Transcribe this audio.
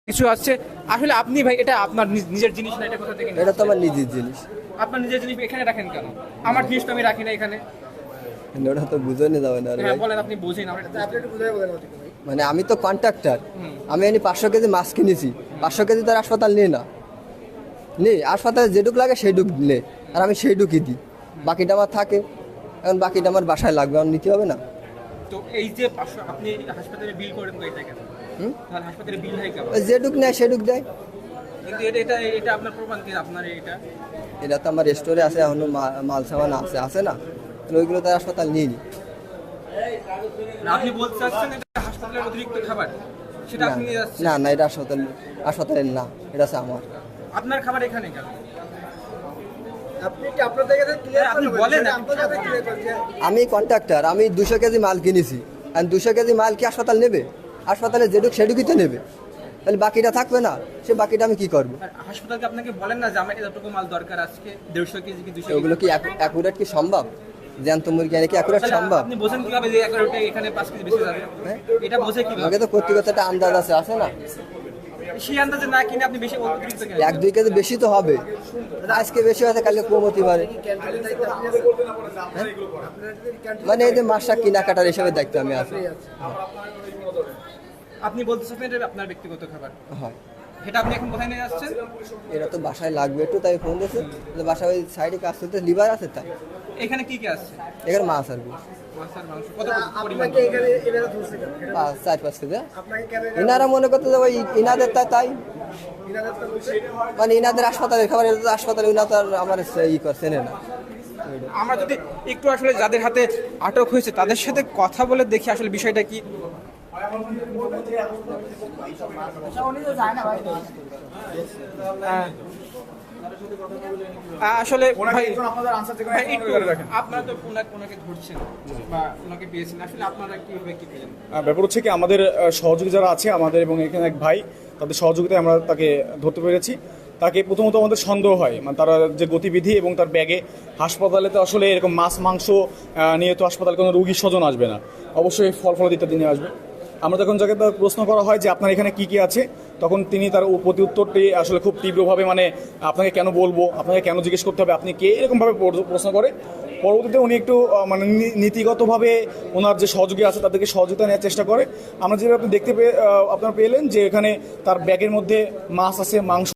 কিছু আছে আসলে আপনি ভাই এটা আপনার নিজের জিনিস না, এটা কোথা থেকে এটা তো আমার নিজের জিনিস। আপনার নিজের জিনিস এখানে রাখেন কেন? আমার জিনিস তো আমি রাখি না এখানে। ওটা তো বুঝে নিয়ে যাবে না রে হ্যাঁ ভাই। বলেন, আপনি বুঝেন আপনি একটু বুঝাই বলেন আমাকে ভাই। মানে আমি তো কন্ট্রাক্টর, আমি এনে 500 কেজি মাছ কিনেছি, 500 কেজি তার হাসপাতাল নিয়ে না, নে হাসপাতালে যেটুক লাগে সেইটুক নে, আর আমি সেইটুকই দিই, বাকিটা আমার থাকে। এখন বাকিটা আমার বাসায় লাগবে, আমার নিতে হবে না? তো এই যে 500 আপনি হাসপাতালে বিল করেন তো এটা কেন? তাহলে হাসপাতালে বিল হয় কেন? ওই যেটুক নেয় সেটুক দেয়। কিন্তু এটা এটা এটা আপনার প্রমাণ কি আপনার এটা? এটা তো আমার স্টোরে আছে, এখনো মাল সামান আছে না, তাহলে ওইগুলো তার হাসপাতাল নিয়ে নি। আপনি বলতে চাচ্ছেন এটা হাসপাতালের অতিরিক্ত খাবার, সেটা আপনি নিয়ে যাচ্ছেন? না না, এটা হাসপাতালের না, এটা আছে আমার। আপনার খাবার এখানে কেন? আপনি কি আপনার জায়গা থেকে ক্লিয়ার আপনি বলেন, আপনার জায়গা থেকে ক্লিয়ার করছেন। আমি কন্ট্রাক্টর, আমি 200 কেজি মাল কিনেছি, আর 200 কেজি মাল কি হাসপাতাল নেবে? হাসপাতালে যেটুক সেটুকুই তো নেবে, তাহলে বাকিটা থাকবে না, সে বাকিটা আমি কি করবো? আর হাসপাতালকে আপনাকে বলেন না যে আমার এতটুকু মাল দরকার আজকে 150 কেজি কি 200 ওগুলো কি অ্যাকুরেট কি সম্ভব? জ্যান্ত মুরগি এনে কি অ্যাকুরেট সম্ভব? আপনি বোঝেন কিভাবে যে এখানে 5 কেজি বেশি যাবে? হ্যাঁ? এটা বোঝে কিভাবে? আমাকে তো কর্তৃপক্ষ একটা আন্দাজ আছে না? সেই আন্দাজে না কিনে আপনি বেশি অতিরিক্ত কেন? 1-2 কেজি বেশি তো হবে, আজকে বেশি হয়তো কালকে কম হতে পারে। মানে এই যে মাসটা কেনাকাটার হিসেবে দায়িত্ব আমি আছি। আপনি বলতে চাচ্ছেন এটা আপনার ব্যক্তিগত খাবার, হয়, এটা আপনি এখন কোথায় নিয়ে যাচ্ছেন? এটা তো বাসায় লাগবে একটু, তাই ফোন দিয়েছে। বাসায় ওই সাইডে কাজ করতে লিভার আছে, তাই এখানে কি কি আছে? এখানে মাছ আর কি মাছ আর মাংস কত পরিমাণ? আপনাকে এখানে এবারে ধরছে কেন? 4-5 কেজি। আপনাকে কেন ইনারা মনে করতে যে ওই ইনাদের তাই ইনাদের তো বলছে মানে ইনাদের হাসপাতালের খাবার, এটা তো হাসপাতালে ইনা তো আর আমার করছেন না। আমরা যদি একটু আসলে যাদের হাতে আটক হয়েছে তাদের সাথে কথা বলে দেখি আসলে বিষয়টা কি। আসলে ভাই ভাই একটু আপনারা তো ওনাকে ধরছেন বা ওনাকে পেয়েছেন, আসলে আপনারা কিভাবে কি পেলেন? ব্যাপার হচ্ছে কি, আমাদের সহযোগী যারা আছে আমাদের এবং এখানে এক ভাই, তাদের সহযোগিতায় আমরা তাকে ধরতে পেরেছি। তাকে প্রথমত আমাদের সন্দেহ হয়, মানে তারা যে গতিবিধি এবং তার ব্যাগে, হাসপাতালে তো আসলে এরকম মাছ মাংস নিয়ে তো হাসপাতালে কোনো রুগীর স্বজন আসবে না, অবশ্যই ফল ফলাদি ইত্যাদি নিয়ে আসবে। আমরা যখন যাকে তার প্রশ্ন করা হয় যে আপনার এখানে কি আছে, তখন তিনি তার প্রতি উত্তরটি আসলে খুব তীব্রভাবে, মানে আপনাকে কেন বলবো, আপনাকে কেন জিজ্ঞেস করতে হবে, আপনি কে, এরকমভাবে প্রশ্ন করে। পরবর্তীতে উনি একটু মানে নীতিগতভাবে ওনার যে সহযোগী আছে তাদেরকে সহযোগিতা নেওয়ার চেষ্টা করে। আমরা যেভাবে আপনি দেখতে আপনারা পেলেন যে এখানে তার ব্যাগের মধ্যে মাছ আছে, মাংস